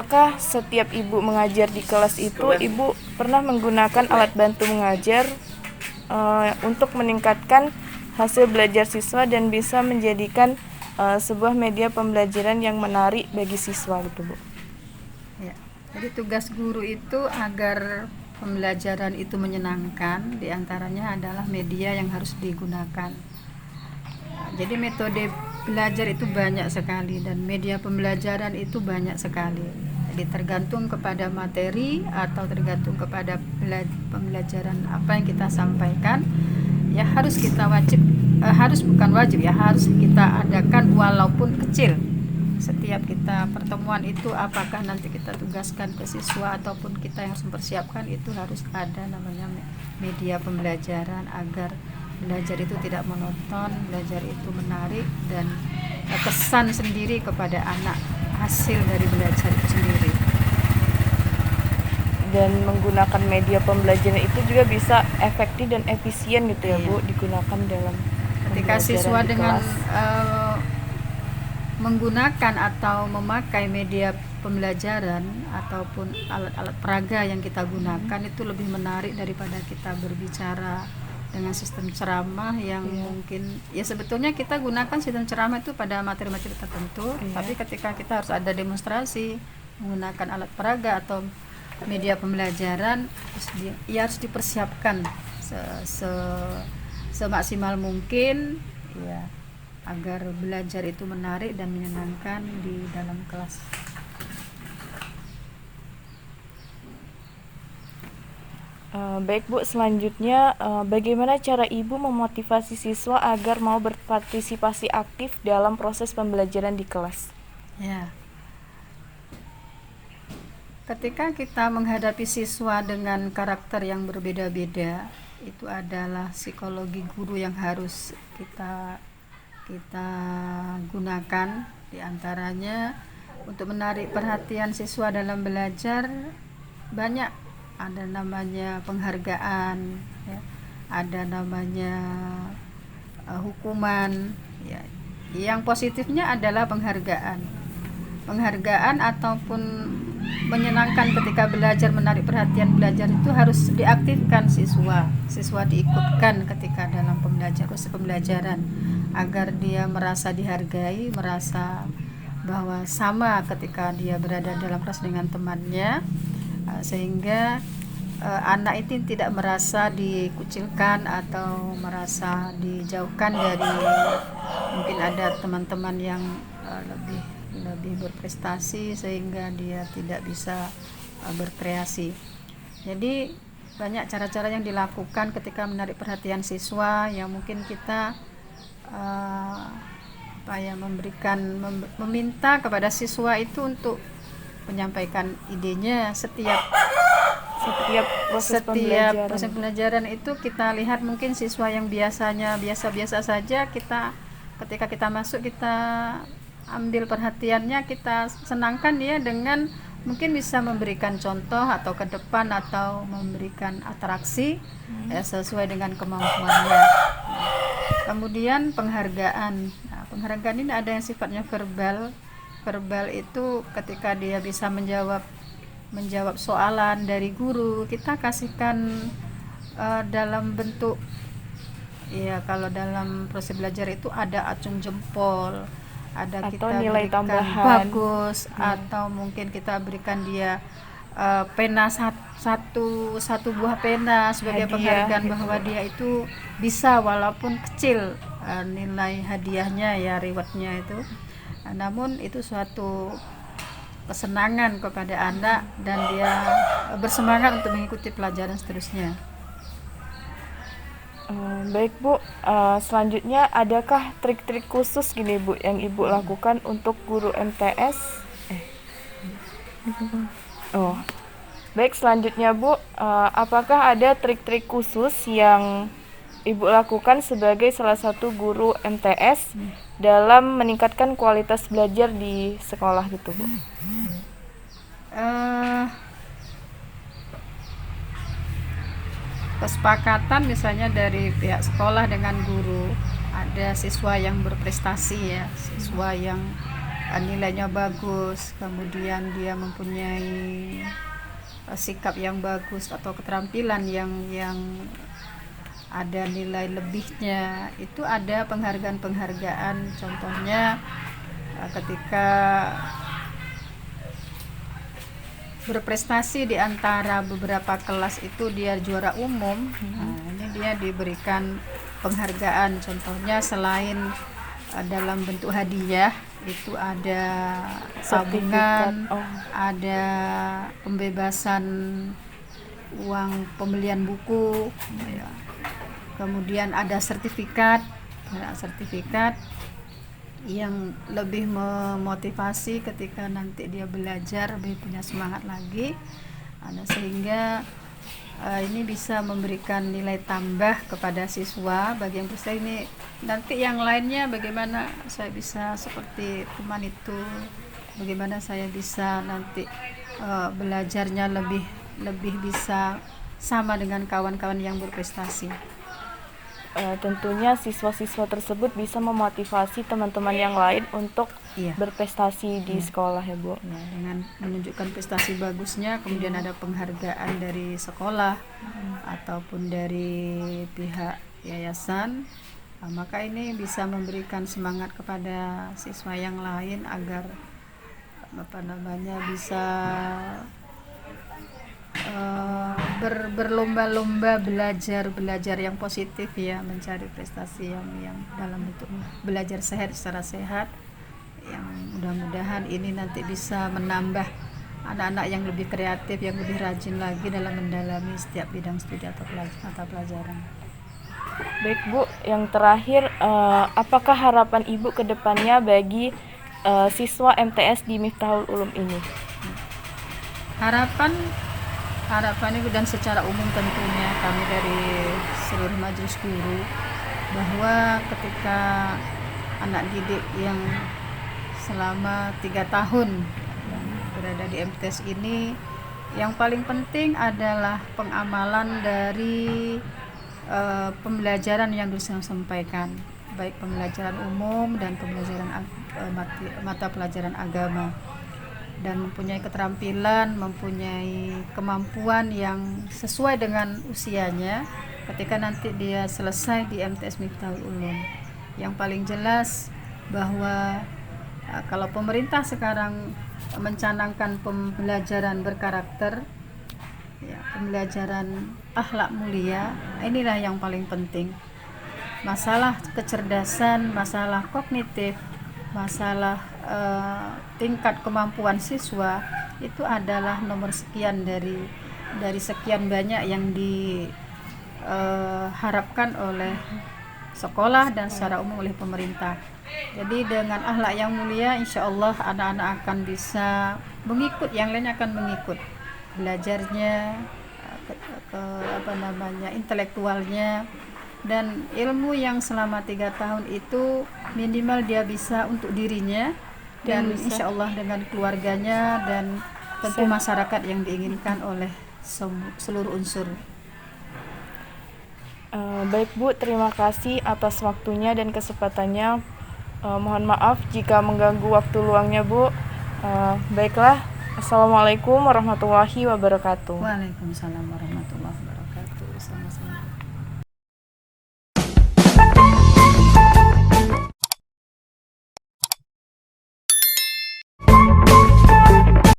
apakah setiap ibu mengajar di kelas itu ibu pernah menggunakan alat bantu mengajar untuk meningkatkan hasil belajar siswa dan bisa menjadikan sebuah media pembelajaran yang menarik bagi siswa gitu Bu? Ya, jadi tugas guru itu agar pembelajaran itu menyenangkan, diantaranya adalah media yang harus digunakan. Jadi metode belajar itu banyak sekali dan media pembelajaran itu banyak sekali. Jadi tergantung kepada materi atau tergantung kepada pembelajaran apa yang kita sampaikan, ya harus kita harus bukan wajib ya, harus kita adakan walaupun kecil. Setiap kita pertemuan itu apakah nanti kita tugaskan ke siswa ataupun kita yang harus mempersiapkan, itu harus ada namanya media pembelajaran agar belajar itu tidak monoton, belajar itu menarik dan kesan sendiri kepada anak hasil dari belajar itu sendiri. Dan menggunakan media pembelajaran itu juga bisa efektif dan efisien gitu ya Bu, digunakan dalam ketika siswa di dengan kelas. Menggunakan atau memakai media pembelajaran ataupun alat-alat peraga yang kita gunakan itu lebih menarik daripada kita berbicara dengan sistem ceramah yang mungkin ya sebetulnya kita gunakan sistem ceramah itu pada materi-materi tertentu, tapi ketika kita harus ada demonstrasi menggunakan alat peraga atau media pembelajaran, ya harus dipersiapkan semaksimal mungkin ya, agar belajar itu menarik dan menyenangkan di dalam kelas. Baik Bu, selanjutnya bagaimana cara Ibu memotivasi siswa agar mau berpartisipasi aktif dalam proses pembelajaran di kelas? Ya, ketika kita menghadapi siswa dengan karakter yang berbeda-beda, itu adalah psikologi guru yang harus kita gunakan. Diantaranya untuk menarik perhatian siswa dalam belajar banyak, ada namanya penghargaan ya, ada namanya hukuman ya. Yang positifnya adalah penghargaan ataupun menyenangkan ketika belajar, menarik perhatian belajar itu harus diaktifkan siswa diikutkan ketika dalam proses pembelajaran agar dia merasa dihargai, merasa bahwa sama ketika dia berada dalam kelas dengan temannya, sehingga anak itu tidak merasa dikucilkan atau merasa dijauhkan dari mungkin ada teman-teman yang lebih berprestasi sehingga dia tidak bisa berkreasi. Jadi banyak cara-cara yang dilakukan ketika menarik perhatian siswa yang mungkin kita meminta kepada siswa itu untuk menyampaikan idenya. Setiap proses pembelajaran itu kita lihat mungkin siswa yang biasanya biasa-biasa saja, ketika kita masuk kita ambil perhatiannya, kita senangkan dia dengan mungkin bisa memberikan contoh atau ke depan atau memberikan atraksi sesuai dengan kemampuannya. Kemudian penghargaan. Penghargaan ini ada yang sifatnya verbal itu ketika dia bisa menjawab soalan dari guru, kita kasihkan dalam bentuk ya, kalau dalam proses belajar itu ada acung jempol, ada atau kita nilai berikan tambahan bagus, atau mungkin kita berikan dia pena satu buah pena sebagai penghargaan bahwa dia itu bisa walaupun kecil nilai hadiahnya ya, rewardnya itu. Namun itu suatu kesenangan kepada anak dan dia bersemangat untuk mengikuti pelajaran seterusnya. Baik Bu, selanjutnya adakah trik-trik khusus gini Bu yang Ibu lakukan untuk guru MTS? Baik, selanjutnya Bu, apakah ada trik-trik khusus yang Ibu lakukan sebagai salah satu guru MTS dalam meningkatkan kualitas belajar di sekolah gitu Bu? Kesepakatan misalnya dari pihak sekolah dengan guru, ada siswa yang berprestasi ya, siswa yang nilainya bagus, kemudian dia mempunyai sikap yang bagus atau keterampilan yang ada nilai lebihnya, itu ada penghargaan-penghargaan. Contohnya ketika berprestasi di antara beberapa kelas itu dia juara umum, ini dia diberikan penghargaan. Contohnya selain dalam bentuk hadiah itu ada tabungan, ada pembebasan uang pembelian buku, ya. Kemudian ada sertifikat yang lebih memotivasi ketika nanti dia belajar, lebih punya semangat lagi. Sehingga ini bisa memberikan nilai tambah kepada siswa. Bagi yang bisa ini nanti yang lainnya, bagaimana saya bisa seperti teman itu, bagaimana saya bisa nanti belajarnya lebih bisa sama dengan kawan-kawan yang berprestasi. Tentunya siswa-siswa tersebut bisa memotivasi teman-teman yang lain untuk berprestasi di sekolah ya Bu. Ya, dengan menunjukkan prestasi bagusnya, kemudian ada penghargaan dari sekolah ataupun dari pihak yayasan, maka ini bisa memberikan semangat kepada siswa yang lain agar bisa berlomba-lomba belajar yang positif, ya, mencari prestasi yang dalam bentuk belajar secara sehat, yang mudah-mudahan ini nanti bisa menambah anak-anak yang lebih kreatif, yang lebih rajin lagi dalam mendalami setiap bidang studi atau mata pelajaran. Baik Bu, yang terakhir, apakah harapan Ibu ke depannya bagi siswa MTS di Miftahul Ulum ini? Harapan Ibu dan secara umum tentunya kami dari seluruh majelis guru, bahwa ketika anak didik yang selama 3 tahun berada di MTS ini, yang paling penting adalah pengamalan dari pembelajaran yang disampaikan, baik pembelajaran umum dan pembelajaran mata pelajaran agama, dan mempunyai keterampilan, mempunyai kemampuan yang sesuai dengan usianya ketika nanti dia selesai di MTS Miftahul Ulum. Yang paling jelas bahwa kalau pemerintah sekarang mencanangkan pembelajaran berkarakter, ya, pembelajaran akhlak mulia, inilah yang paling penting. Masalah kecerdasan, masalah kognitif, masalah tingkat kemampuan siswa itu adalah nomor sekian dari sekian banyak yang diharapkan oleh sekolah dan secara umum oleh pemerintah. Jadi dengan akhlak yang mulia, insya Allah anak-anak akan bisa mengikut, yang lain akan mengikut belajarnya, intelektualnya, dan ilmu yang selama 3 tahun itu minimal dia bisa untuk dirinya dan insya Allah dengan keluarganya dan tentu masyarakat yang diinginkan oleh seluruh unsur. Baik Bu, terima kasih atas waktunya dan kesempatannya. Mohon maaf jika mengganggu waktu luangnya Bu. Baiklah, Assalamualaikum warahmatullahi wabarakatuh. Waalaikumsalam warahmatullahi wabarakatuh. Sama-sama.